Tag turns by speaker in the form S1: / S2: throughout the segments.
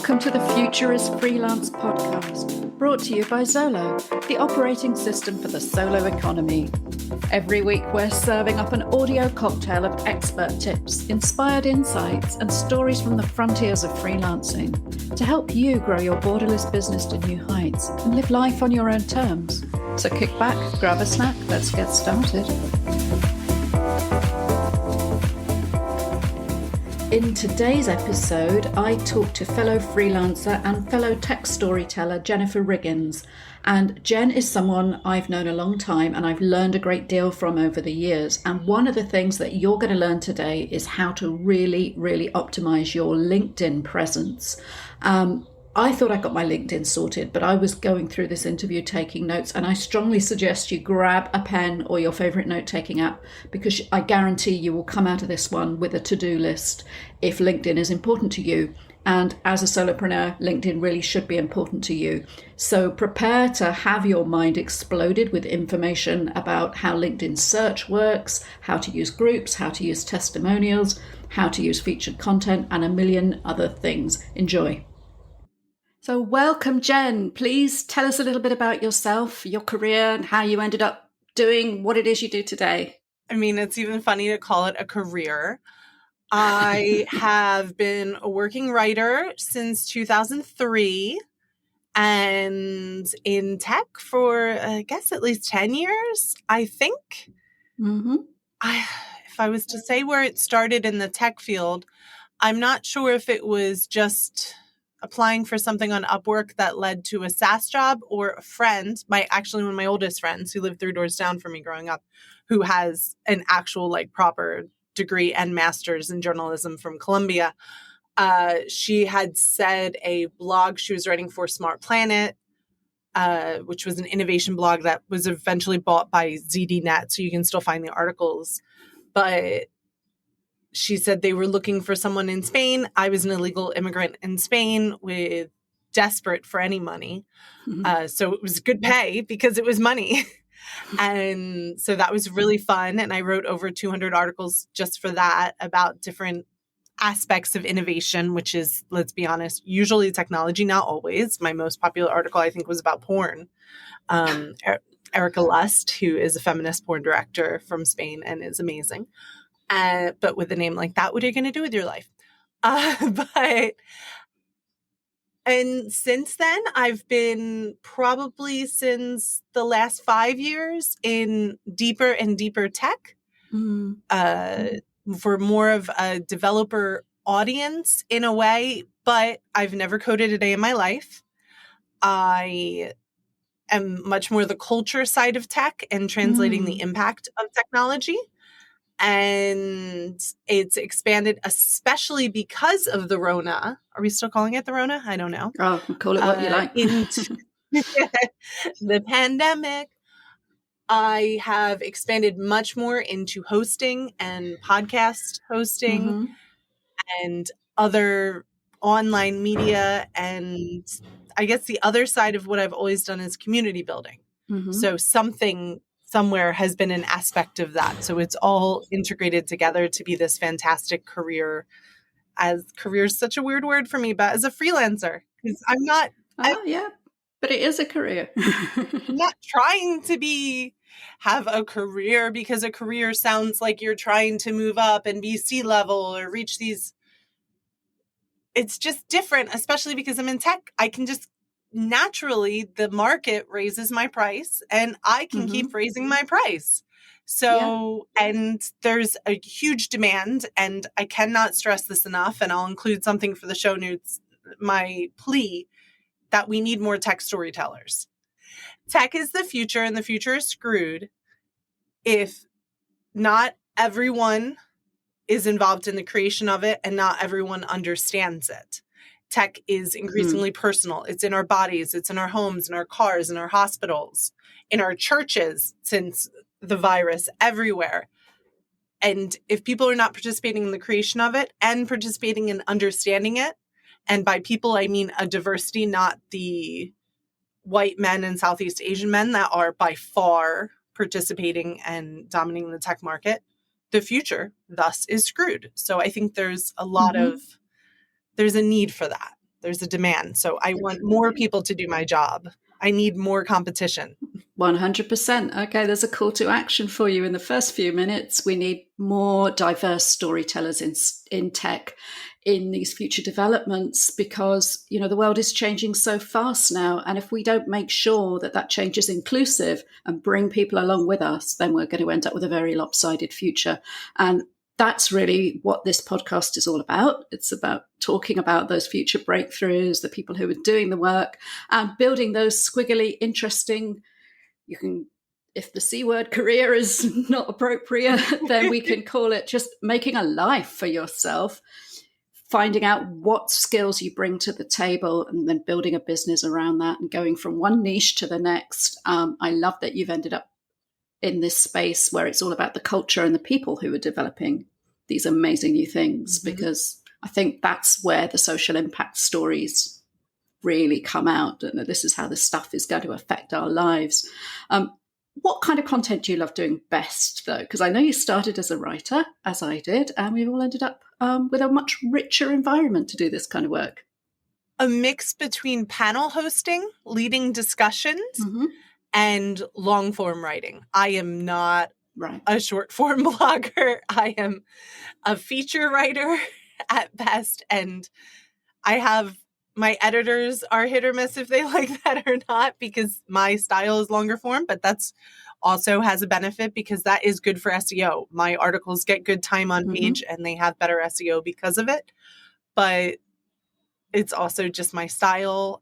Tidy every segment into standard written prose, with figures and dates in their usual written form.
S1: Welcome to the Future is Freelance podcast, brought to you by Zolo, the operating system for the solo economy. Every week, we're serving up an audio cocktail of expert tips, inspired insights, and stories from the frontiers of freelancing to help you grow your borderless business to new heights and live life on your own terms. So kick back, grab a snack, let's get started. In today's episode, I talk to fellow freelancer and fellow tech storyteller Jennifer Riggins. And Jen is someone I've known a long time and I've learned a great deal from over the years. And one of the things that you're going to learn today is how to really optimize your LinkedIn presence. I thought I got my LinkedIn sorted, but I was going through this interview taking notes, and I strongly suggest you grab a pen or your favorite note-taking app, because I guarantee you will come out of this one with a to-do list if LinkedIn is important to you. And as a solopreneur, LinkedIn really should be important to you. So prepare to have your mind exploded with information about how LinkedIn search works, how to use groups, how to use testimonials, how to use featured content, and a million other things. Enjoy. So welcome, Jen. Please tell us a little bit about yourself, your career, and how you ended up doing what it is you do today.
S2: I mean, it's even funny to call it a career. I have been a working writer since 2003 and in tech for, I guess, at least 10 years, I think.
S1: Mm-hmm.
S2: If I was to say where it started in the tech field, I'm not sure if it was just applying for something on Upwork that led to a SaaS job, or a friend, one of my oldest friends who lived 3 doors down from me growing up, who has an actual proper degree and master's in journalism from Columbia. She had said a blog she was writing for Smart Planet, which was an innovation blog that was eventually bought by ZDNet, so you can still find the articles. But she said they were looking for someone in Spain. I was an illegal immigrant in Spain desperate for any money.
S1: Mm-hmm.
S2: So it was good pay because it was money. And so that was really fun. And I wrote over 200 articles just for that about different aspects of innovation, which is, let's be honest, usually technology, not always. My most popular article, I think, was about porn. Erica Lust, who is a feminist porn director from Spain and is amazing. But with a name like that, what are you going to do with your life? And since then, I've been probably since the last 5 years in deeper and deeper tech, for more of a developer audience in a way, but I've never coded a day in my life. I am much more the culture side of tech and translating the impact of technology. And it's expanded, especially because of the Rona. Are we still calling it the Rona? I don't know.
S1: Oh, call it what you like.
S2: Into the pandemic, I have expanded much more into hosting and podcast hosting and other online media. And I guess the other side of what I've always done is community building. So something somewhere has been an aspect of that. So it's all integrated together to be this fantastic career. As career is such a weird word for me, but as a freelancer, because I'm not.
S1: Yeah, but it is a career.
S2: I'm not trying to have a career, because a career sounds like you're trying to move up and be C-level or reach these. It's just different, especially because I'm in tech. I can just naturally, the market raises my price and I can keep raising my price. So, and there's a huge demand, and I cannot stress this enough, and I'll include something for the show notes, my plea that we need more tech storytellers. Tech is the future, and the future is screwed if not everyone is involved in the creation of it and not everyone understands it. Tech is increasingly personal. It's in our bodies. It's in our homes, in our cars, in our hospitals, in our churches, since the virus, everywhere. And if people are not participating in the creation of it and participating in understanding it, and by people, I mean a diversity, not the white men and Southeast Asian men that are by far participating and dominating the tech market, the future thus is screwed. So I think there's a lot of, there's a need for that. There's a demand. So I want more people to do my job. I need more competition.
S1: 100%. Okay, there's a call to action for you in the first few minutes. We need more diverse storytellers in tech, in these future developments, because the world is changing so fast now, and if we don't make sure that that change is inclusive and bring people along with us, then we're going to end up with a very lopsided future. And that's really what this podcast is all about. It's about talking about those future breakthroughs, the people who are doing the work, and building those squiggly, interesting, you can, if the C word career is not appropriate, then we can call it just making a life for yourself, finding out what skills you bring to the table, and then building a business around that and going from one niche to the next. I love that you've ended up in this space where it's all about the culture and the people who are developing these amazing new things, because I think that's where the social impact stories really come out, and this is how this stuff is going to affect our lives. What kind of content do you love doing best, though? Because I know you started as a writer, as I did, and we've all ended up with a much richer environment to do this kind of work.
S2: A mix between panel hosting, leading discussions, and long form writing. I am not a short form blogger. I am a feature writer at best, and I have my editors are hit or miss if they like that or not, because my style is longer form, but that's also has a benefit because that is good for SEO. My articles get good time on page and they have better SEO because of it. But it's also just my style.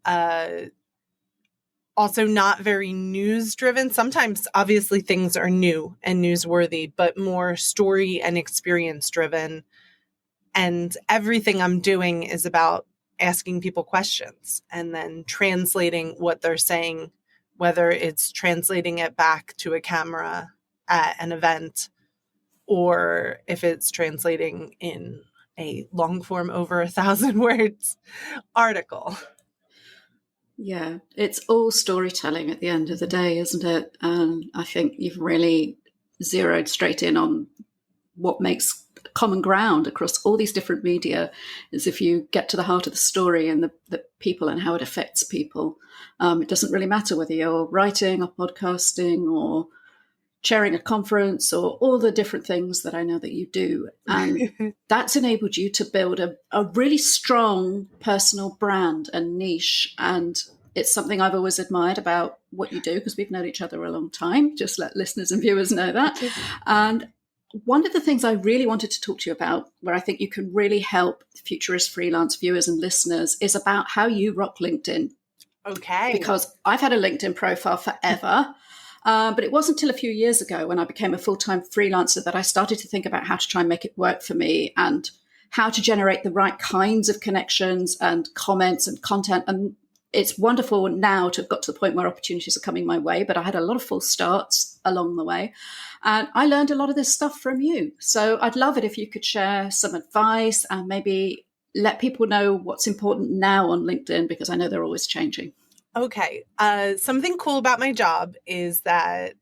S2: Also not very news driven. Sometimes obviously things are new and newsworthy, but more story and experience driven. And everything I'm doing is about asking people questions and then translating what they're saying, whether it's translating it back to a camera at an event or if it's translating in a long form over 1,000 words article.
S1: Yeah, it's all storytelling at the end of the day, isn't it? And I think you've really zeroed straight in on what makes common ground across all these different media, is if you get to the heart of the story and the people and how it affects people. It doesn't really matter whether you're writing or podcasting or chairing a conference or all the different things that I know that you do. And that's enabled you to build a really strong personal brand and niche. And it's something I've always admired about what you do, because we've known each other a long time. Just let listeners and viewers know that. And one of the things I really wanted to talk to you about, where I think you can really help Futurist Freelance viewers and listeners, is about how you rock LinkedIn.
S2: Okay.
S1: Because I've had a LinkedIn profile forever, but it wasn't until a few years ago when I became a full-time freelancer that I started to think about how to try and make it work for me and how to generate the right kinds of connections and comments and content. And it's wonderful now to have got to the point where opportunities are coming my way, but I had a lot of false starts along the way. And I learned a lot of this stuff from you. So I'd love it if you could share some advice and maybe let people know what's important now on LinkedIn, because I know they're always changing.
S2: Okay. Something cool about my job is that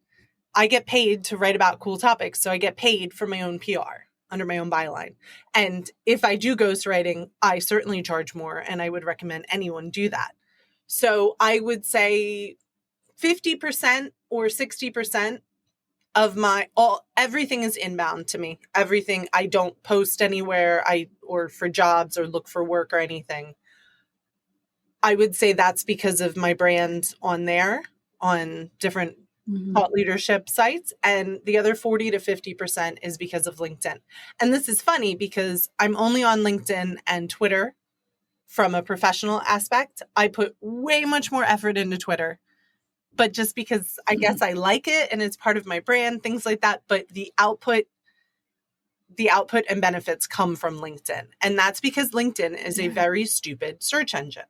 S2: I get paid to write about cool topics. So I get paid for my own PR under my own byline. And if I do ghostwriting, I certainly charge more, and I would recommend anyone do that. So I would say 50% or 60% of everything is inbound to me. Everything. I don't post anywhere or for jobs or look for work or anything. I would say that's because of my brand on there, on different thought leadership sites. And the other 40 to 50% is because of LinkedIn. And this is funny because I'm only on LinkedIn and Twitter from a professional aspect. I put way much more effort into Twitter, but just because I guess I like it and it's part of my brand, things like that. But the output and benefits come from LinkedIn. And that's because LinkedIn is a very stupid search engine.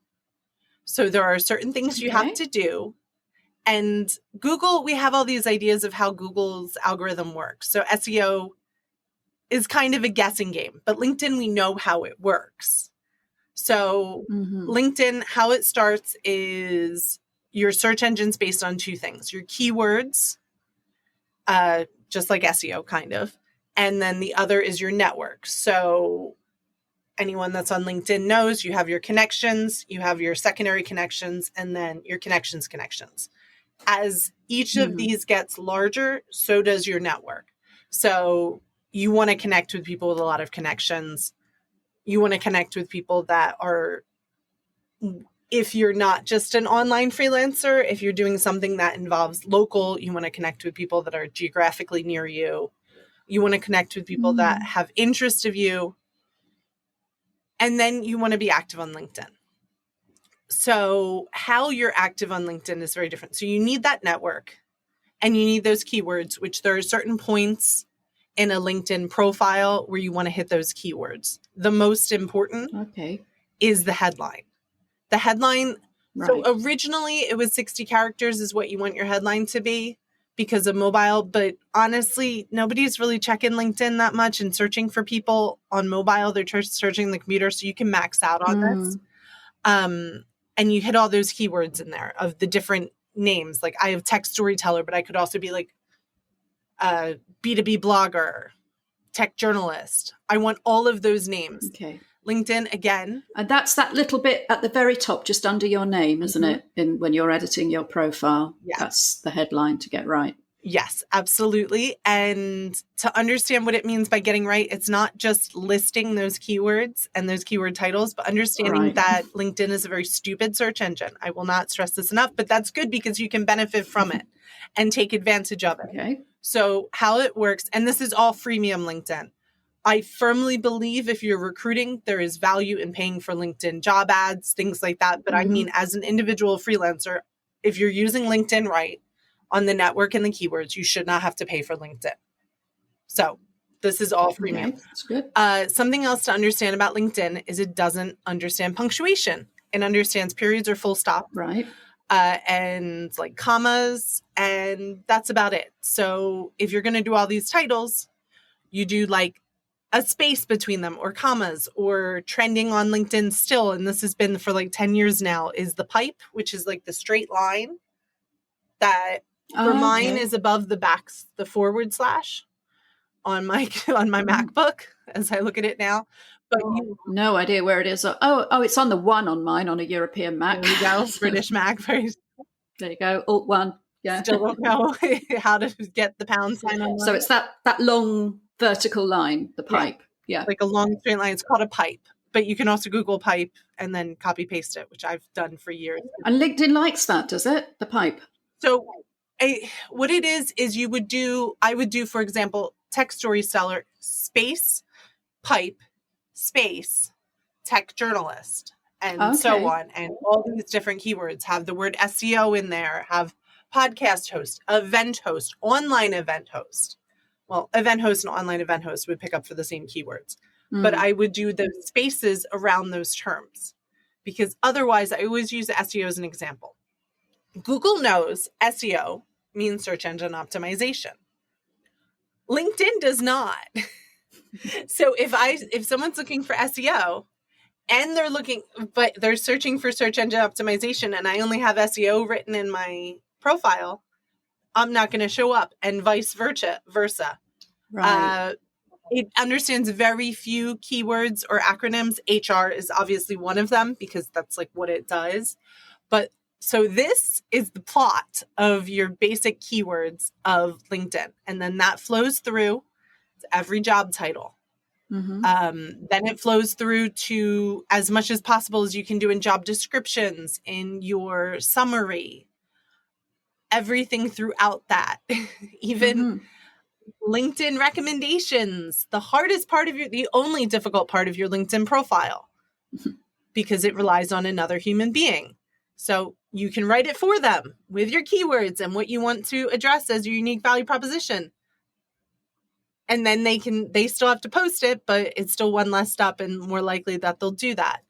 S2: So there are certain things you have to do. And Google, we have all these ideas of how Google's algorithm works. So SEO is kind of a guessing game, but LinkedIn, we know how it works. So LinkedIn, how it starts is your search engine's based on two things: your keywords, just like SEO kind of, and then the other is your network. So anyone that's on LinkedIn knows, you have your connections, you have your secondary connections, and then your connections. As each of these gets larger, so does your network. So you want to connect with people with a lot of connections. You want to connect with people that are, if you're not just an online freelancer, if you're doing something that involves local, you want to connect with people that are geographically near you. You want to connect with people that have interest of you. And then you want to be active on LinkedIn. So how you're active on LinkedIn is very different. So you need that network and you need those keywords, which there are certain points in a LinkedIn profile where you want to hit those keywords. The most important is the headline. The headline, so originally it was 60 characters is what you want your headline to be because of mobile. But honestly, nobody's really checking LinkedIn that much and searching for people on mobile. They're searching the computer, so you can max out on this. And you hit all those keywords in there of the different names. Like I have tech storyteller, but I could also be like B2B blogger, tech journalist. I want all of those names.
S1: Okay.
S2: LinkedIn again.
S1: And that's that little bit at the very top, just under your name, isn't it? When you're editing your profile, that's the headline to get right.
S2: Yes, absolutely. And to understand what it means by getting right, it's not just listing those keywords and those keyword titles, but understanding that LinkedIn is a very stupid search engine. I will not stress this enough, but that's good because you can benefit from it and take advantage of it.
S1: Okay.
S2: So how it works, and this is all freemium LinkedIn. I firmly believe if you're recruiting, there is value in paying for LinkedIn job ads, things like that. But I mean, as an individual freelancer, if you're using LinkedIn right on the network and the keywords, you should not have to pay for LinkedIn. So this is all freemium.
S1: Okay, that's good.
S2: Something else to understand about LinkedIn is it doesn't understand punctuation. It understands periods or full stop.
S1: Right.
S2: And like commas, and that's about it. So if you're going to do all these titles, you do like a space between them or commas, or trending on LinkedIn still, and this has been for like 10 years now, is the pipe, which is like the straight line that for mine is above the forward slash on my MacBook as I look at it now. But
S1: no idea where it is. Oh, it's on the one on mine on a European Mac.
S2: There you go, British Mac.
S1: There you go, Alt 1. Yeah.
S2: Still don't know how to get the pound sign on.
S1: So it's that long vertical line, the pipe. Yeah.
S2: Like a long straight line. It's called a pipe. But you can also Google pipe and then copy paste it, which I've done for years.
S1: And LinkedIn likes that, does it? The pipe.
S2: So what it is I would do, for example, tech storyteller space, pipe, space, tech journalist, and so on. And all these different keywords have the word SEO in there, have podcast host, event host, online event host. Well, event host and online event host would pick up for the same keywords. But I would do the spaces around those terms because otherwise I always use SEO as an example. Google knows SEO means search engine optimization. LinkedIn does not. So if someone's looking for SEO and they're searching for search engine optimization and I only have SEO written in my profile, I'm not going to show up, and vice versa.
S1: Right.
S2: It understands very few keywords or acronyms. HR is obviously one of them because that's like what it does. But so this is the plot of your basic keywords of LinkedIn. And then that flows through to every job title. Then it flows through to as much as possible as you can do in job descriptions, in your summary, everything throughout that, even LinkedIn recommendations, the only difficult part of your LinkedIn profile, because it relies on another human being. So you can write it for them with your keywords and what you want to address as your unique value proposition. And then they still have to post it, but it's still one less step and more likely that they'll do that.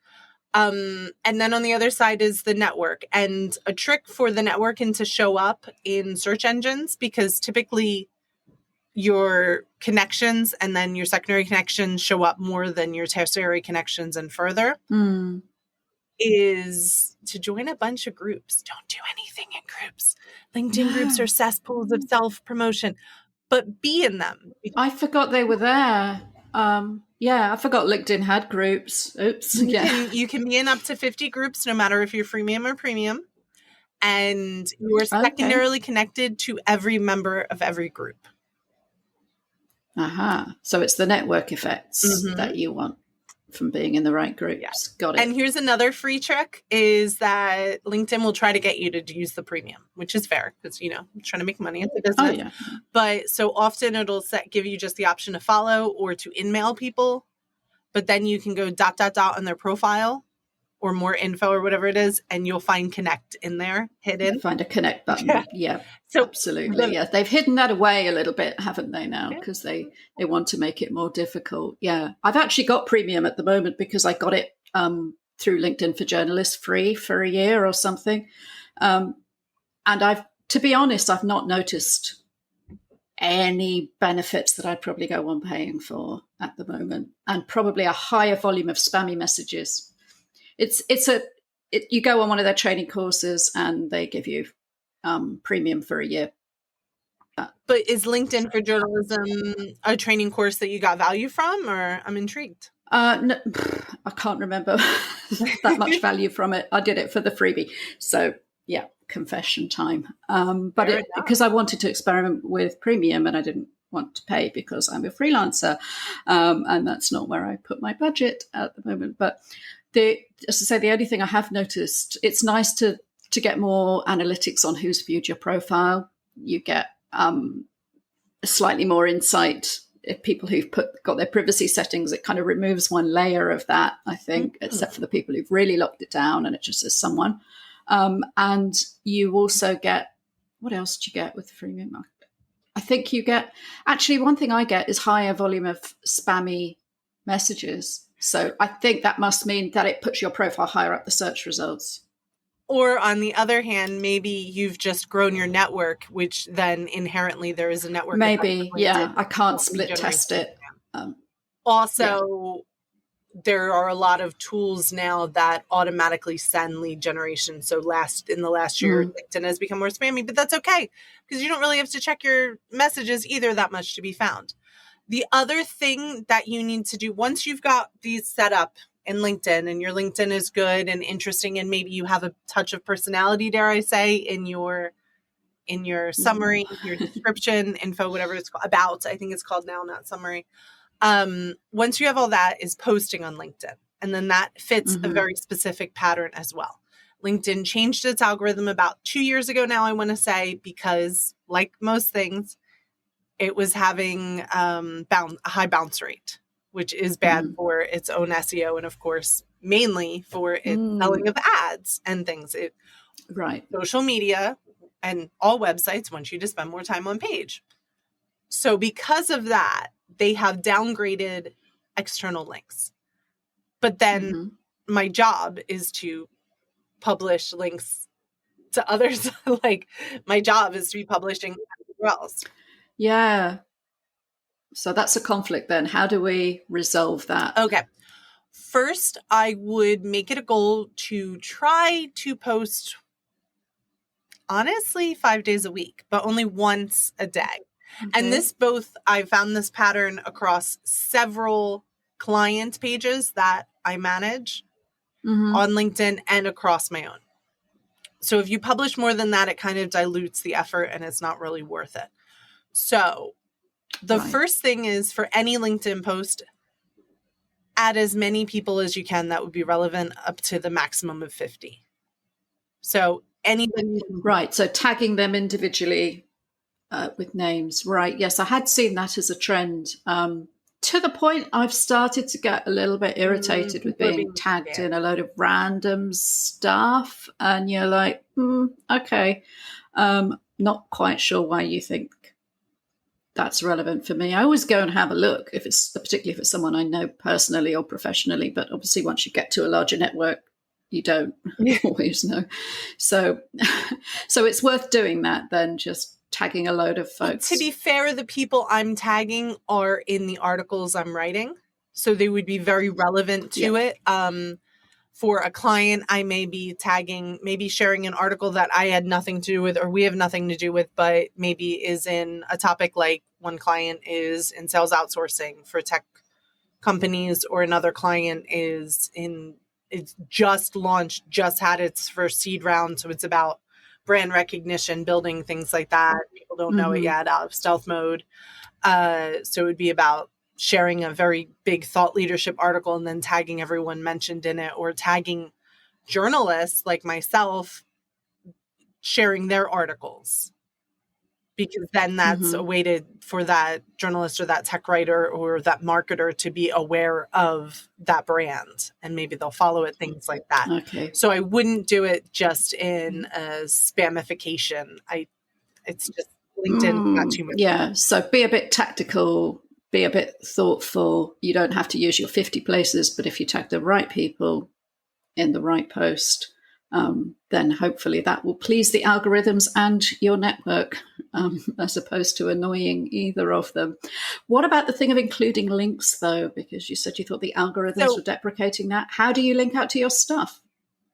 S2: And then on the other side is the network, and a trick for the networking to show up in search engines, because typically your connections and then your secondary connections show up more than your tertiary connections and further, is to join a bunch of groups. Don't do anything in groups. LinkedIn groups are cesspools of self-promotion, but be in them.
S1: I forgot they were there. Yeah, I forgot LinkedIn had groups. Oops.
S2: You can be in up to 50 groups, no matter if you're freemium or premium. And you are
S1: Okay.
S2: secondarily connected to every member of every group.
S1: Aha. So it's the network effects that you want from being in the right groups.
S2: Yes.
S1: Got it.
S2: And here's another free trick is that LinkedIn will try to get you to use the premium, which is fair because, you know, I'm trying to make money at the business.
S1: Oh, yeah.
S2: But so often it'll give you just the option to follow or to in-mail people. But then you can go ... on their profile or more info or whatever it is, and you'll find connect in there hidden.
S1: Find a connect button. Yeah,
S2: So
S1: absolutely. Yeah, they've hidden that away a little bit, haven't they now? Because they want to make it more difficult. Yeah, I've actually got premium at the moment because I got it through LinkedIn for Journalists free for a year or something. And to be honest, I've not noticed any benefits that I'd probably go on paying for at the moment, and probably a higher volume of spammy messages. You go on one of their training courses and they give you premium for a year.
S2: But is LinkedIn for Journalism a training course that you got value from, or I'm intrigued?
S1: No, I can't remember that much value from it. I did it for the freebie. So yeah, confession time. But because I wanted to experiment with premium and I didn't want to pay because I'm a freelancer, and that's not where I put my budget at the moment. But as I say, the only thing I have noticed, it's nice to get more analytics on who's viewed your profile. You get slightly more insight. If people who've got their privacy settings, it kind of removes one layer of that, I think, except for the people who've really locked it down and it just says someone. And you also get, what else do you get with the freemium? I think you get, actually one thing I get is higher volume of spammy messages. So I think that must mean that it puts your profile higher up the search results.
S2: Or on the other hand, maybe you've just grown your network, which then inherently there is a network.
S1: Maybe, yeah. I can't split test it.
S2: There are a lot of tools now that automatically send lead generation. So in the last year, LinkedIn has become more spammy, but that's okay because you don't really have to check your messages either that much to be found. The other thing that you need to do once you've got these set up in LinkedIn and your LinkedIn is good and interesting, and maybe you have a touch of personality, dare I say, in your summary, your description, info, whatever it's called, about, I think it's called now, not summary. Once you have all that, is posting on LinkedIn. And then that fits a very specific pattern as well. LinkedIn changed its algorithm about 2 years ago now, I want to say, because like most things, it was having a high bounce rate, which is bad for its own SEO and, of course, mainly for its selling of ads and things. Social media and all websites want you to spend more time on page. So because of that, they have downgraded external links. But then my job is to publish links to others. Like my job is to be publishing everywhere else.
S1: Yeah. So that's a conflict then. How do we resolve that?
S2: Okay. First, I would make it a goal to try to post, honestly, 5 days a week, but only once a day. Okay. And I found this pattern across several client pages that I manage on LinkedIn and across my own. So if you publish more than that, it kind of dilutes the effort and it's not really worth it. So the first thing is, for any LinkedIn post, add as many people as you can that would be relevant, up to the maximum of 50. So anybody.
S1: Right. So tagging them individually with names. Right. Yes, I had seen that as a trend. To the point I've started to get a little bit irritated with being tagged in a load of random stuff. And you're like, okay. Not quite sure why you think that's relevant for me. I always go and have a look, particularly if it's someone I know personally or professionally. But obviously, once you get to a larger network, you don't always know. So it's worth doing that than just tagging a load of folks.
S2: To be fair, the people I'm tagging are in the articles I'm writing, so they would be very relevant to it. For a client, I may be sharing an article that I had nothing to do with, or we have nothing to do with, but maybe is in a topic like one client is in sales outsourcing for tech companies, or another client it's just launched, just had its first seed round. So it's about brand recognition, building things like that. People don't know it yet, out of stealth mode. So it would be about sharing a very big thought leadership article and then tagging everyone mentioned in it, or tagging journalists like myself sharing their articles, because then that's a way for that journalist or that tech writer or that marketer to be aware of that brand, and maybe they'll follow it, things like that.
S1: Okay.
S2: So I wouldn't do it just in a spamification. It's just LinkedIn, not too much.
S1: Yeah. So be a bit tactical, be a bit thoughtful. You don't have to use your 50 places, but if you tag the right people in the right post, then hopefully that will please the algorithms and your network, as opposed to annoying either of them. What about the thing of including links, though? Because you said you thought the algorithms were deprecating that. How do you link out to your stuff?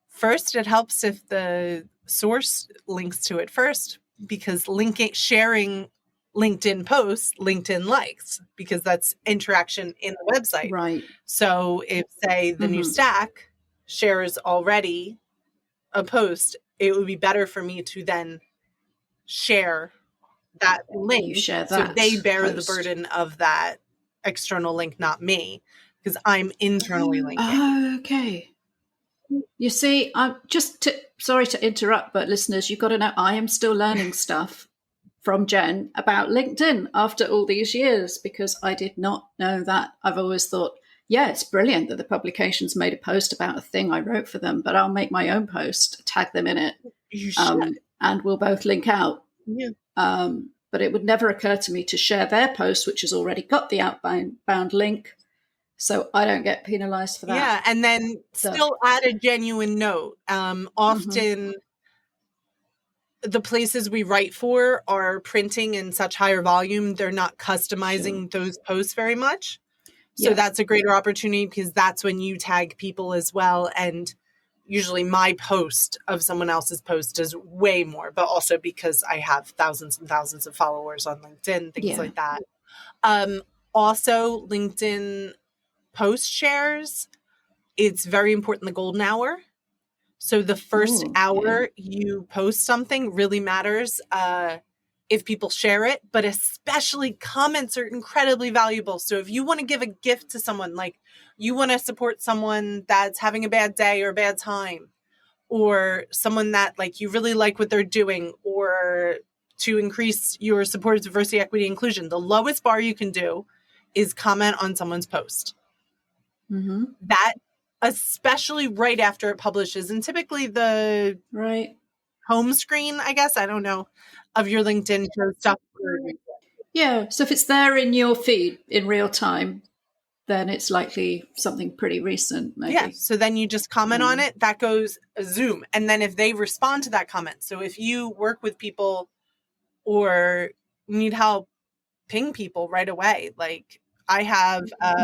S2: First, it helps if the source links to it first, because sharing LinkedIn posts, LinkedIn likes, because that's interaction in the website.
S1: Right.
S2: So if, say, the new stack shares already a post, it would be better for me to then share that link. So they bear the burden of that external link, not me, because I'm internally linking.
S1: Okay. You see, I'm sorry to interrupt, but listeners, you've got to know I am still learning stuff from Jen about LinkedIn after all these years, because I did not know that. I've always thought, yeah, it's brilliant that the publication's made a post about a thing I wrote for them, but I'll make my own post, tag them in it, and we'll both link out.
S2: Yeah.
S1: But it would never occur to me to share their post, which has already got the outbound link, so I don't get penalized for that.
S2: Yeah, and then still add a genuine note. Often the places we write for are printing in such higher volume, they're not customizing those posts very much. So that's a greater opportunity, because that's when you tag people as well. And usually my post of someone else's post is way more, but also because I have thousands and thousands of followers on LinkedIn, things like that. Also, LinkedIn post shares, it's very important, the golden hour. So the first hour you post something really matters if people share it, but especially comments are incredibly valuable. So if you want to give a gift to someone, like you want to support someone that's having a bad day or a bad time, or someone that like you really like what they're doing, or to increase your support of diversity, equity, inclusion, the lowest bar you can do is comment on someone's post. That, especially right after it publishes, and typically the home screen, I guess, I don't know, of your LinkedIn shows stuff.
S1: Yeah, so if it's there in your feed in real time, then it's likely something pretty recent, maybe.
S2: Yeah, so then you just comment on it, that goes zoom. And then if they respond to that comment, so if you work with people or need help, ping people right away. Like I have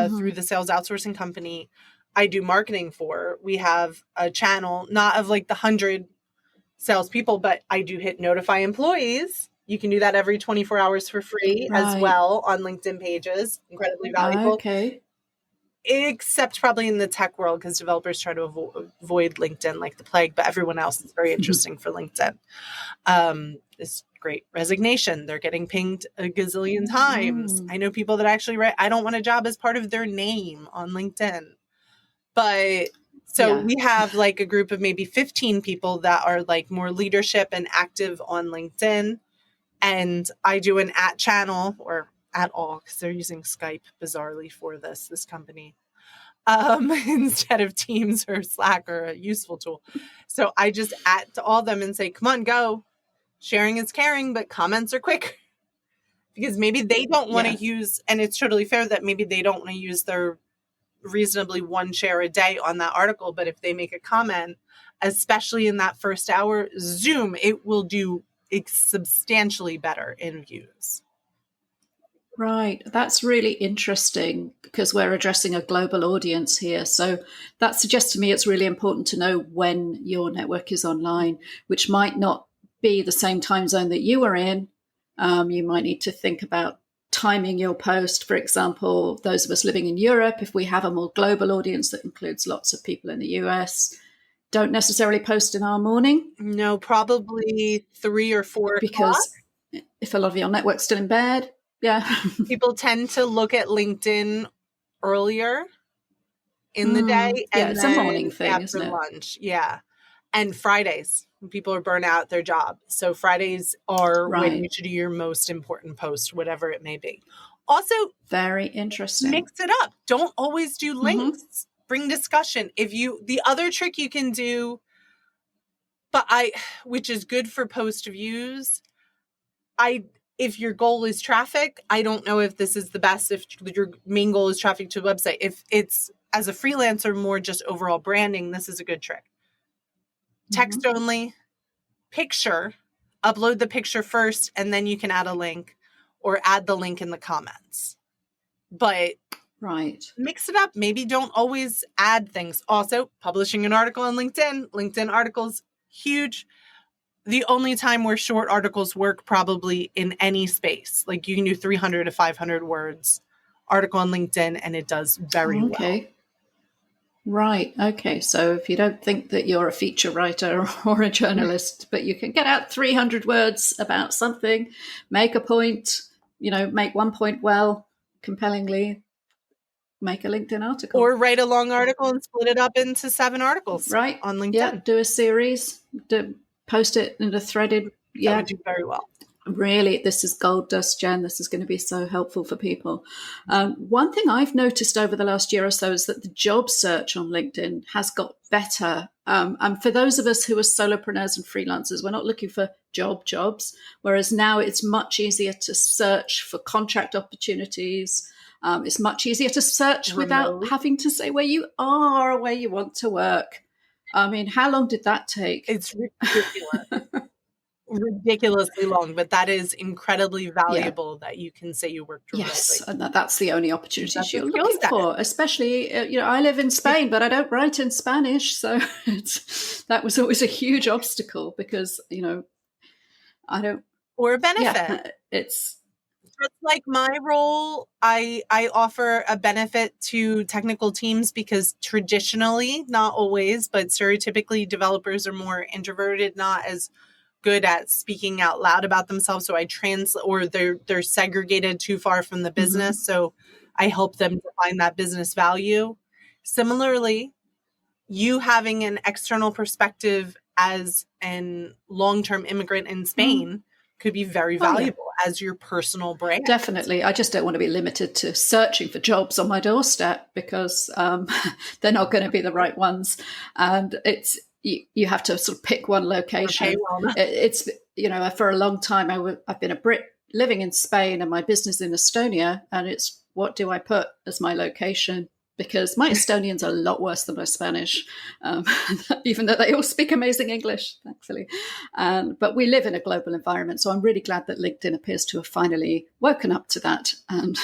S2: through the sales outsourcing company I do marketing for, we have a channel, not of like the 100 salespeople, but I do hit notify employees. You can do that every 24 hours for free as well on LinkedIn pages. Incredibly valuable.
S1: Okay.
S2: Except probably in the tech world, because developers try to avoid LinkedIn like the plague, but everyone else is very interesting for LinkedIn. This great resignation, they're getting pinged a gazillion times. I know people that actually write, I don't want a job as part of their name on LinkedIn. But so we have like a group of maybe 15 people that are like more leadership and active on LinkedIn. And I do an @ channel, or at all, because they're using Skype bizarrely for this company, instead of Teams or Slack or a useful tool. So I just @ to all them and say, come on, go. Sharing is caring, but comments are quick. Because maybe they don't want to use, and it's totally fair that maybe they don't want to use their reasonably one share a day on that article. But if they make a comment, especially in that first hour, zoom, it will do substantially better in views.
S1: Right. That's really interesting, because we're addressing a global audience here. So that suggests to me it's really important to know when your network is online, which might not be the same time zone that you are in. You might need to think about timing your post. For example, those of us living in Europe, if we have a more global audience that includes lots of people in the US, don't necessarily post in our morning.
S2: No, probably 3 or 4 o'clock.
S1: Because if a lot of your network's still in bed,
S2: people tend to look at LinkedIn earlier in the day, and
S1: it's
S2: then
S1: a morning thing,
S2: after
S1: isn't it?
S2: lunch. Yeah. And Fridays, when people are burnt out their job. So Fridays are when you should do your most important post, whatever it may be. Also,
S1: very interesting.
S2: Mix it up. Don't always do links. Bring discussion. The other trick you can do, which is good for post views, if your goal is traffic, I don't know if this is the best if your main goal is traffic to the website. If it's, as a freelancer, more just overall branding, this is a good trick. Text only, picture, upload the picture first, and then you can add a link or add the link in the comments. But mix it up. Maybe don't always add things. Also, publishing an article on LinkedIn articles, huge. The only time where short articles work probably in any space. Like you can do 300 to 500 words article on LinkedIn and it does very well.
S1: Right. Okay. So if you don't think that you're a feature writer or a journalist, but you can get out 300 words about something, make a point, make one point well, compellingly, make a LinkedIn article.
S2: Or write a long article and split it up into 7 articles on LinkedIn.
S1: Yeah. Do a series, post it in a threaded.
S2: That would do very well.
S1: Really, this is gold dust, Jen. This is going to be so helpful for people. One thing I've noticed over the last year or so is that the job search on LinkedIn has got better. And for those of us who are solopreneurs and freelancers, we're not looking for jobs, whereas now it's much easier to search for contract opportunities. It's much easier to search without having to say where you are or where you want to work. I mean, how long did that take?
S2: It's ridiculous. Ridiculously long, but that is incredibly valuable that you can say you worked remotely.
S1: Yes, and that's the only opportunities you're looking for. Especially, I live in Spain, but I don't write in Spanish, so that was always a huge obstacle because I don't.
S2: Or a benefit.
S1: Yeah, it's
S2: just like my role. I offer a benefit to technical teams because traditionally, not always, but stereotypically, developers are more introverted, not as good at speaking out loud about themselves. So I translate, or they're segregated too far from the business. So I help them to find that business value. Similarly, you having an external perspective as an long-term immigrant in Spain could be very valuable as your personal brand.
S1: Definitely. I just don't want to be limited to searching for jobs on my doorstep because they're not going to be the right ones. And you have to sort of pick one location.
S2: Okay, well,
S1: it's, for a long time, I've been a Brit living in Spain and my business in Estonia. And it's, what do I put as my location? Because my Estonian's a lot worse than my Spanish, even though they all speak amazing English, thankfully. But we live in a global environment, so I'm really glad that LinkedIn appears to have finally woken up to that. And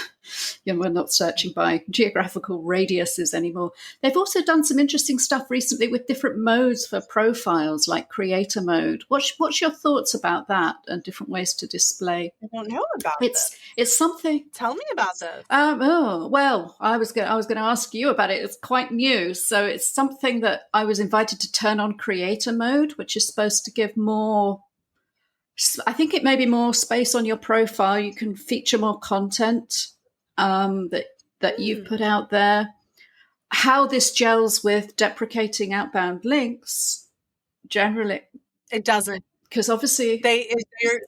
S1: we're not searching by geographical radiuses anymore. They've also done some interesting stuff recently with different modes for profiles, like creator mode. What's your thoughts about that and different ways to display?
S2: I don't know about this.
S1: It's something.
S2: Tell me about this.
S1: I was going to ask you about it. It's quite new. So it's something that I was invited to turn on creator mode, which is supposed to give more, I think it may be more space on your profile. You can feature more content that you've put out there. How this gels with deprecating outbound links, generally.
S2: It doesn't.
S1: Because obviously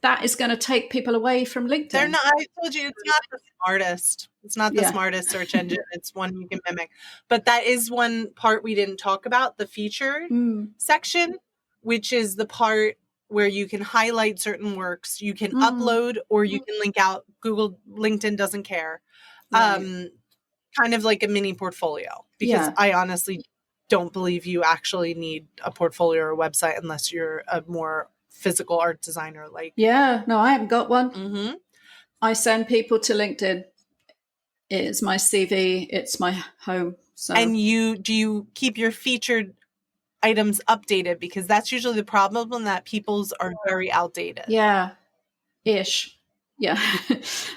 S1: that is going to take people away from LinkedIn.
S2: They're not. I told you it's not the smartest. It's not the smartest search engine. It's one you can mimic. But that is one part we didn't talk about, the featured section, which is the part where you can highlight certain works. You can upload or you can link out. LinkedIn doesn't care. Right. Kind of like a mini portfolio. Because I honestly don't believe you actually need a portfolio or a website unless you're a more physical art designer.
S1: I haven't got one. I send people to LinkedIn. It's my CV. It's my home. So.
S2: And do you keep your featured items updated? Because that's usually the problem, that people's are very outdated.
S1: Yeah, ish. Yeah,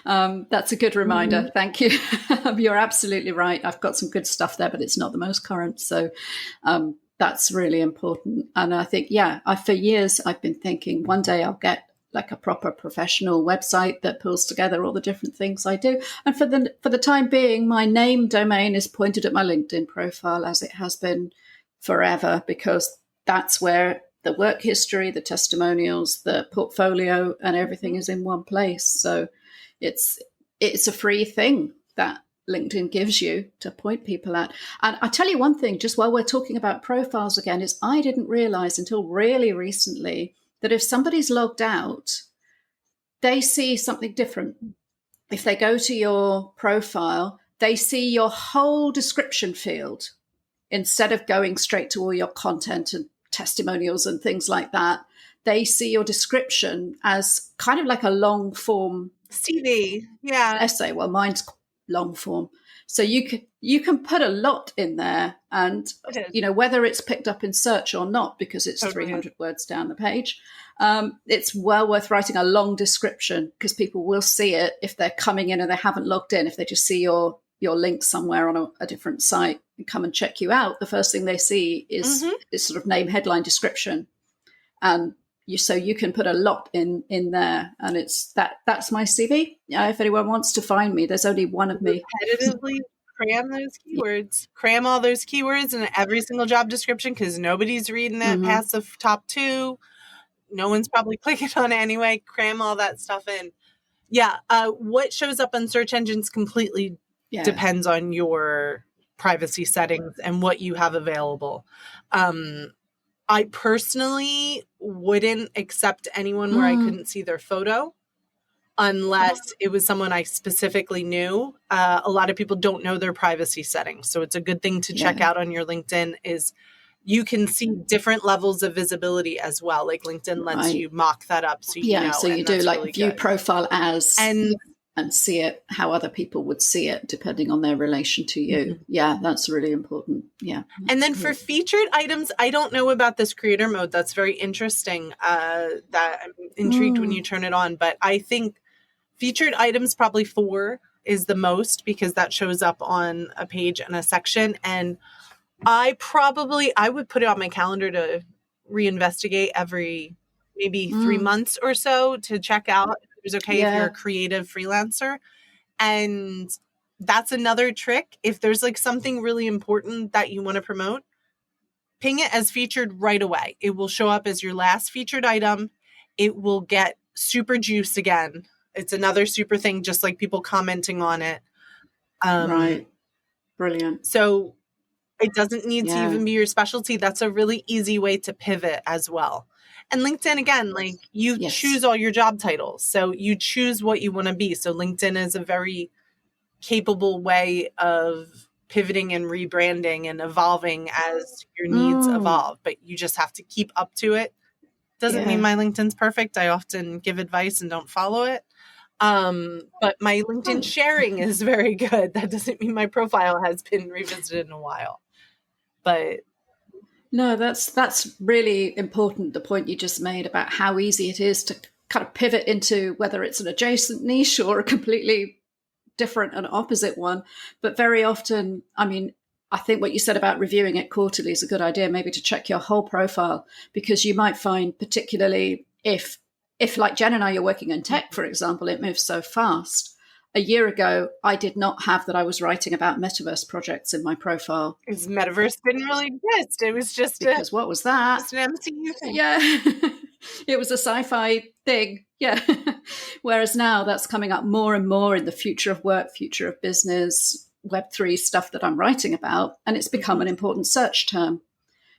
S1: that's a good reminder. Thank you. You're absolutely right. I've got some good stuff there, but it's not the most current. So that's really important. And I think, for years I've been thinking one day I'll get like a proper professional website that pulls together all the different things I do. And for the time being, my name domain is pointed at my LinkedIn profile, as it has been forever, because that's where the work history, the testimonials, the portfolio, and everything is in one place. So it's a free thing that LinkedIn gives you to point people at. And I tell you one thing, just while we're talking about profiles again, is I didn't realize until really recently that if somebody's logged out, they see something different. If they go to your profile, they see your whole description field instead of going straight to all your content and testimonials and things like that. They see your description as kind of like a long form
S2: CV,
S1: essay. Well, mine's long form, so you can put a lot in there, and whether it's picked up in search or not, because it's 300 words down the page, it's well worth writing a long description, because people will see it if they're coming in and they haven't logged in. If they just see your link somewhere on a different site and come and check you out, the first thing they see is this sort of name, headline, description. And so you can put a lot in there, and that's my CV. If anyone wants to find me, there's only one of me.
S2: Repetitively cram those keywords, cram all those keywords in every single job description, because nobody's reading that past the top 2. No one's probably clicking on it anyway. Cram all that stuff in. Yeah. What shows up on search engines completely depends on your privacy settings and what you have available. I personally wouldn't accept anyone where I couldn't see their photo unless it was someone I specifically knew. A lot of people don't know their privacy settings. So it's a good thing to check out on your LinkedIn is you can see different levels of visibility as well. Like LinkedIn lets you mock that up. So you know,
S1: so you do like
S2: really
S1: view
S2: good.
S1: Profile as and see it how other people would see it depending on their relation to you. Yeah, that's really important. Yeah.
S2: And then for featured items, I don't know about this creator mode. That's very interesting. That I'm intrigued when you turn it on. But I think featured items, probably 4 is the most, because that shows up on a page and a section. And I would put it on my calendar to reinvestigate every maybe 3 months or so to check out if it was okay if you're a creative freelancer. And that's another trick. If there's like something really important that you want to promote, ping it as featured right away. It will show up as your last featured item. It will get super juice again. It's another super thing, just like people commenting on it.
S1: Right. Brilliant.
S2: So it doesn't need to even be your specialty. That's a really easy way to pivot as well. And LinkedIn, again, like you choose all your job titles. So you choose what you want to be. So LinkedIn is a very capable way of pivoting and rebranding and evolving as your needs evolve. But you just have to keep up to it. Doesn't mean my LinkedIn's perfect. I often give advice and don't follow it. But my LinkedIn sharing is very good. That doesn't mean my profile has been revisited in a while. But
S1: no, that's really important, the point you just made about how easy it is to kind of pivot into whether it's an adjacent niche or a completely different and opposite one. But very often, I mean, I think what you said about reviewing it quarterly is a good idea, maybe to check your whole profile, because you might find, particularly if like Jen and I, you're working in tech, for example, it moves so fast. A year ago, I did not have that I was writing about metaverse projects in my profile.
S2: Because metaverse didn't really exist. It was just
S1: because what was that?
S2: Just an MCU thing.
S1: Yeah. It was a sci-fi thing. Yeah. Whereas now that's coming up more and more in the future of work, future of business, Web3 stuff that I'm writing about. And it's become an important search term.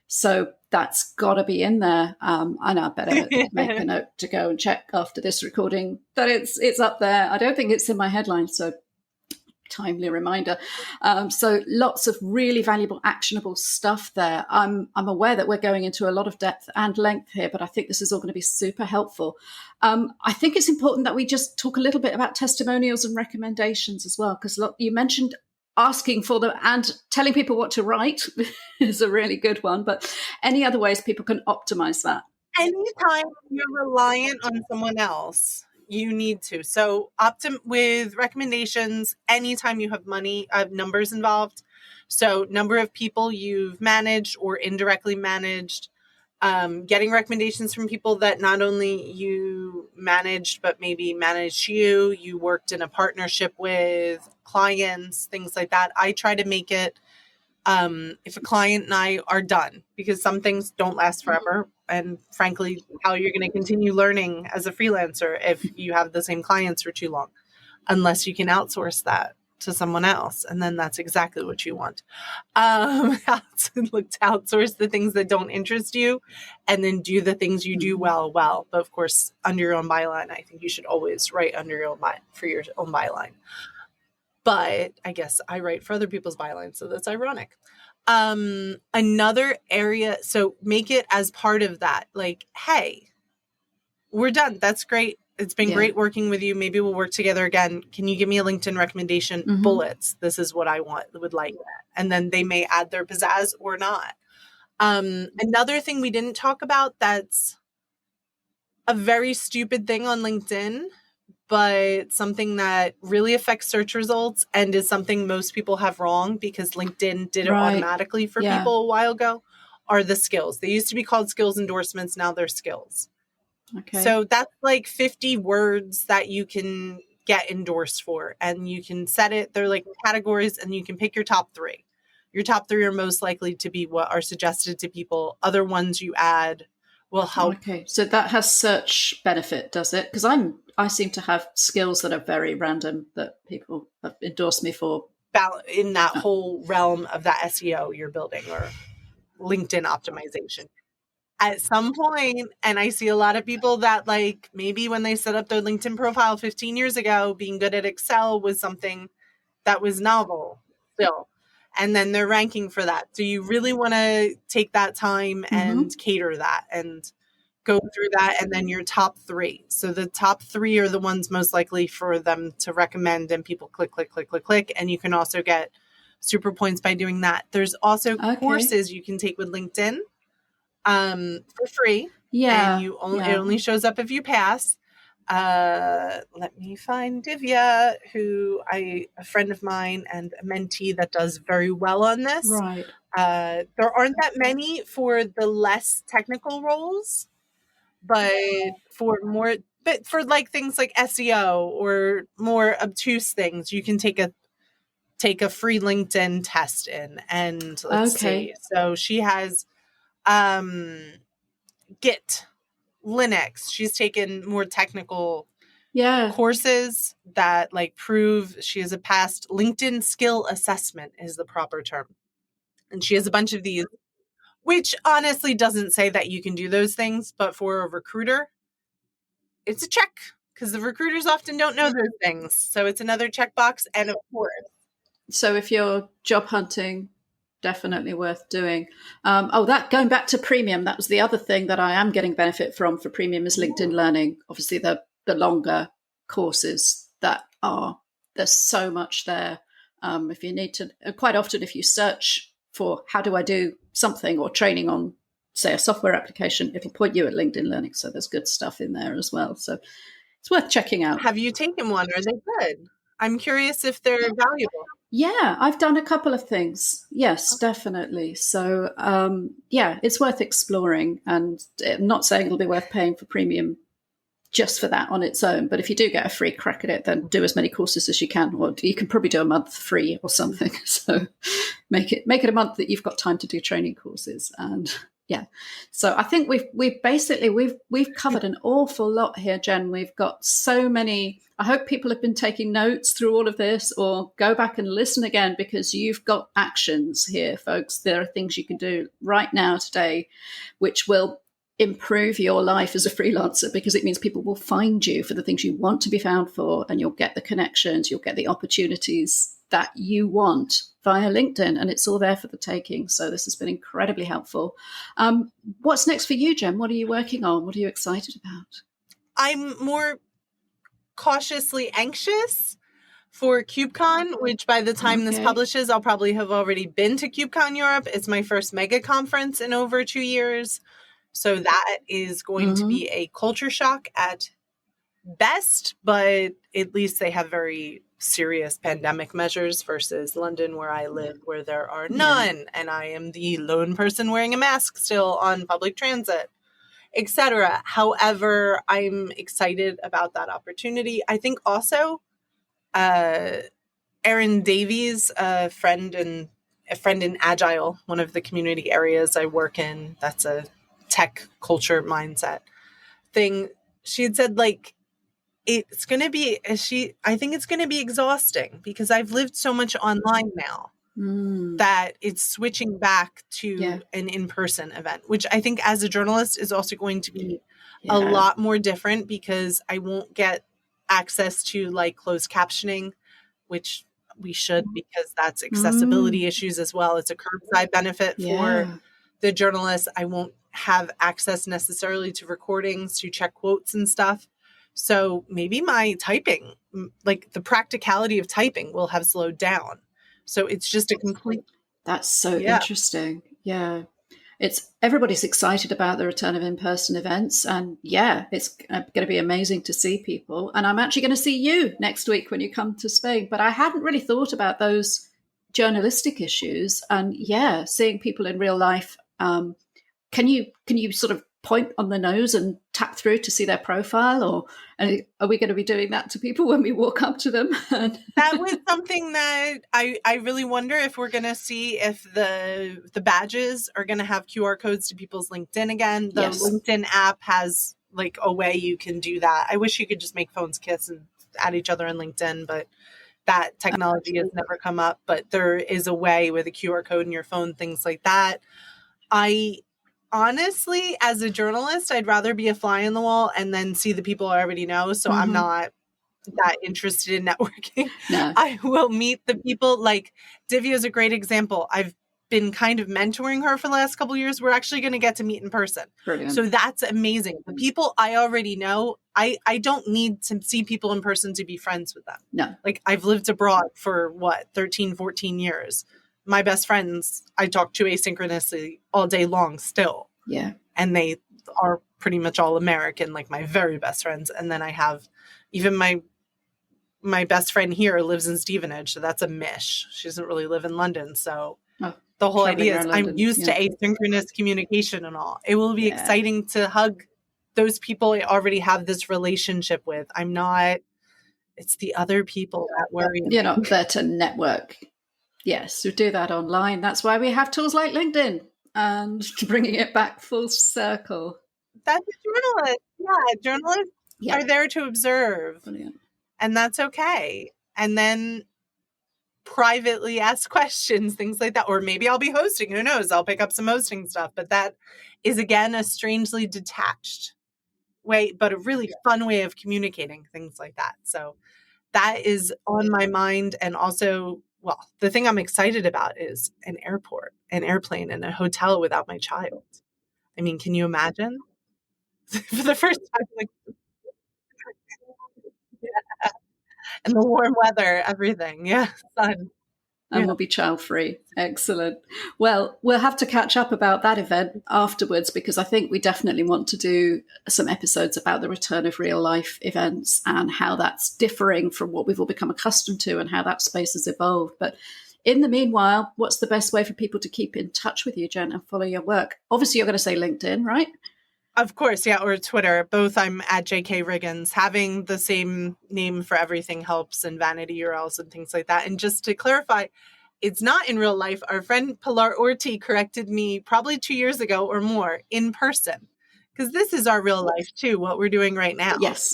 S1: So that's got to be in there. And I better make a note to go and check after this recording that it's up there. I don't think it's in my headline, so timely reminder. So lots of really valuable, actionable stuff there. I'm aware that we're going into a lot of depth and length here, but I think this is all going to be super helpful. I think it's important that we just talk a little bit about testimonials and recommendations as well, because you mentioned asking for them and telling people what to write is a really good one, but any other ways people can optimize that?
S2: Anytime you're reliant on someone else, you need to. So with recommendations, anytime you have money, numbers involved. So number of people you've managed or indirectly managed, getting recommendations from people that not only you managed, but maybe managed you worked in a partnership with, clients, things like that. I try to make it, if a client and I are done, because some things don't last forever. And frankly, how you're going to continue learning as a freelancer if you have the same clients for too long, unless you can outsource that to someone else. And then that's exactly what you want. Look to outsource the things that don't interest you and then do the things you do well. But of course, under your own byline, I think you should always write under your own for your own byline. But I guess I write for other people's bylines, so that's ironic. Another area, so make it as part of that. Like, hey, we're done. That's great. It's been great working with you. Maybe we'll work together again. Can you give me a LinkedIn recommendation? Bullets. This is what I would like. And then they may add their pizzazz or not. Another thing we didn't talk about that's a very stupid thing on LinkedIn, but something that really affects search results and is something most people have wrong because LinkedIn did it automatically for people a while ago, are the skills. They used to be called skills endorsements. Now they're skills. Okay. So that's like 50 words that you can get endorsed for, and you can set it. They're like categories, and you can pick your top 3. Your top 3 are most likely to be what are suggested to people. Other ones you add will help.
S1: Okay. So that has search benefit, does it? Because I seem to have skills that are very random that people have endorsed me for.
S2: In that whole realm of that SEO you're building or LinkedIn optimization. At some point, and I see a lot of people that like maybe when they set up their LinkedIn profile 15 years ago, being good at Excel was something that was novel still. And then they're ranking for that. So you really want to take that time and cater that and go through that, and then your top 3. So the top 3 are the ones most likely for them to recommend, and people click, and you can also get super points by doing that. There's also courses you can take with LinkedIn for free. Yeah. And it only shows up if you pass. Let me find Divya, a friend of mine and a mentee that does very well on this. Right. There aren't that many for the less technical roles. But for like things like SEO or more obtuse things, you can take a free LinkedIn test in. And let's see. So she has Git, Linux. She's taken more technical courses that like prove she has a past LinkedIn skill assessment is the proper term. And she has a bunch of these, which honestly doesn't say that you can do those things, but for a recruiter, it's a check because the recruiters often don't know those things. So it's another checkbox. And of course.
S1: So if you're job hunting, definitely worth doing. Going back to premium, that was the other thing that I am getting benefit from for premium is LinkedIn Learning. Obviously the longer courses there's so much there. If you need to, quite often if you search for how do I do something or training on, say, a software application, it'll point you at LinkedIn Learning. So there's good stuff in there as well. So it's worth checking out.
S2: Have you taken one? Are they good? I'm curious if they're valuable.
S1: Yeah, I've done a couple of things. Yes, definitely. So, it's worth exploring. And I'm not saying it'll be worth paying for premium just for that on its own. But if you do get a free crack at it, then do as many courses as you can. Or you can probably do a month free or something. So make it a month that you've got time to do training courses. And so I think we've covered an awful lot here, Jen. We've got so many. I hope people have been taking notes through all of this, or go back and listen again, because you've got actions here, folks. There are things you can do right now today, which will improve your life as a freelancer, because it means people will find you for the things you want to be found for, and you'll get the connections, you'll get the opportunities that you want via LinkedIn, and it's all there for the taking. So this has been incredibly helpful. What's next for you, Jen? What are you working on? What are you excited about?
S2: I'm more cautiously anxious for KubeCon, which by the time this publishes, I'll probably have already been to KubeCon Europe. It's my first mega conference in over 2 years. So that is going to be a culture shock at best, but at least they have very serious pandemic measures versus London, where I live, where there are none. And I am the lone person wearing a mask still on public transit, etc. However, I'm excited about that opportunity. I think also Erin Davies, a friend in Agile, one of the community areas I work in, that's a tech culture mindset thing. She had said, like, it's going to be, I think it's going to be exhausting because I've lived so much online now that it's switching back to an in-person event, which I think as a journalist is also going to be a lot more different because I won't get access to like closed captioning, which we should, because that's accessibility issues as well. It's a curbside benefit for the journalists. I won't have access necessarily to recordings to check quotes and stuff. So maybe my typing, like the practicality of typing, will have slowed down. So it's just a complete...
S1: That's so interesting. Yeah. Everybody's excited about the return of in-person events, and it's going to be amazing to see people. And I'm actually going to see you next week when you come to Spain. But I hadn't really thought about those journalistic issues, and seeing people in real life. Can you sort of point on the nose and tap through to see their profile, or are we going to be doing that to people when we walk up to them?
S2: That was something that I really wonder if we're going to see if the badges are going to have QR codes to people's LinkedIn again. The LinkedIn app has like a way you can do that. I wish you could just make phones kiss and add each other on LinkedIn, but that technology has never come up. But there is a way with a QR code in your phone, things like that. Honestly, as a journalist, I'd rather be a fly on the wall and then see the people I already know. So I'm not that interested in networking.
S1: No.
S2: I will meet the people. Like Divya is a great example. I've been kind of mentoring her for the last couple of years. We're actually going to get to meet in person.
S1: Brilliant.
S2: So that's amazing. The people I already know, I don't need to see people in person to be friends with them.
S1: No.
S2: Like I've lived abroad for 13, 14 years. My best friends, I talk to asynchronously all day long still.
S1: Yeah.
S2: And they are pretty much all American, like my very best friends. And then I have even my best friend here lives in Stevenage. So that's a mish. She doesn't really live in London. So the whole idea is I'm used to asynchronous communication and all. It will be exciting to hug those people I already have this relationship with. It's the other people that worry.
S1: You're not there to network. Yes, we do that online. That's why we have tools like LinkedIn, and bringing it back full circle.
S2: That's a journalist. Yeah, journalists are there to observe.
S1: Brilliant.
S2: And that's okay. And then privately ask questions, things like that. Or maybe I'll be hosting. Who knows? I'll pick up some hosting stuff. But that is, again, a strangely detached way, but a really fun way of communicating, things like that. So that is on my mind. And also, well, the thing I'm excited about is an airport, an airplane, and a hotel without my child. I mean, can you imagine? For the first time, like, and the warm weather, everything. Yeah, sun.
S1: And we'll be child-free. Excellent. Well, we'll have to catch up about that event afterwards, because I think we definitely want to do some episodes about the return of real-life events and how that's differing from what we've all become accustomed to and how that space has evolved. But in the meanwhile, what's the best way for people to keep in touch with you, Jen, and follow your work? Obviously, you're going to say LinkedIn, right?
S2: Of course, yeah, or Twitter. Both, I'm at JK Riggins. Having the same name for everything helps, and vanity URLs and things like that. And just to clarify, it's not in real life. Our friend Pilar Orti corrected me probably 2 years ago or more in person, because this is our real life too, what we're doing right now.
S1: Yes,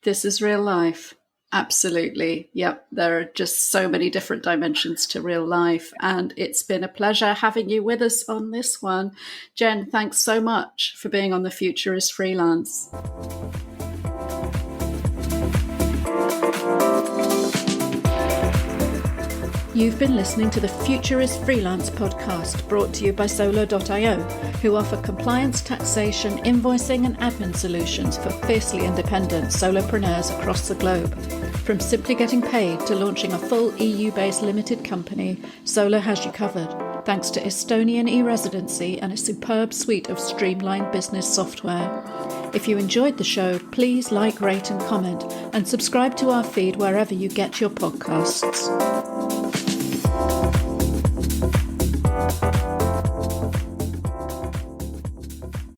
S1: this is real life. Absolutely. Yep. There are just so many different dimensions to real life. And it's been a pleasure having you with us on this one. Jen, thanks so much for being on The Future is Freelance. You've been listening to the Future is Freelance podcast, brought to you by Solo.io, who offer compliance, taxation, invoicing and admin solutions for fiercely independent solopreneurs across the globe. From simply getting paid to launching a full EU-based limited company, Solo has you covered, thanks to Estonian e-residency and a superb suite of streamlined business software. If you enjoyed the show, please like, rate and comment, and subscribe to our feed wherever you get your podcasts.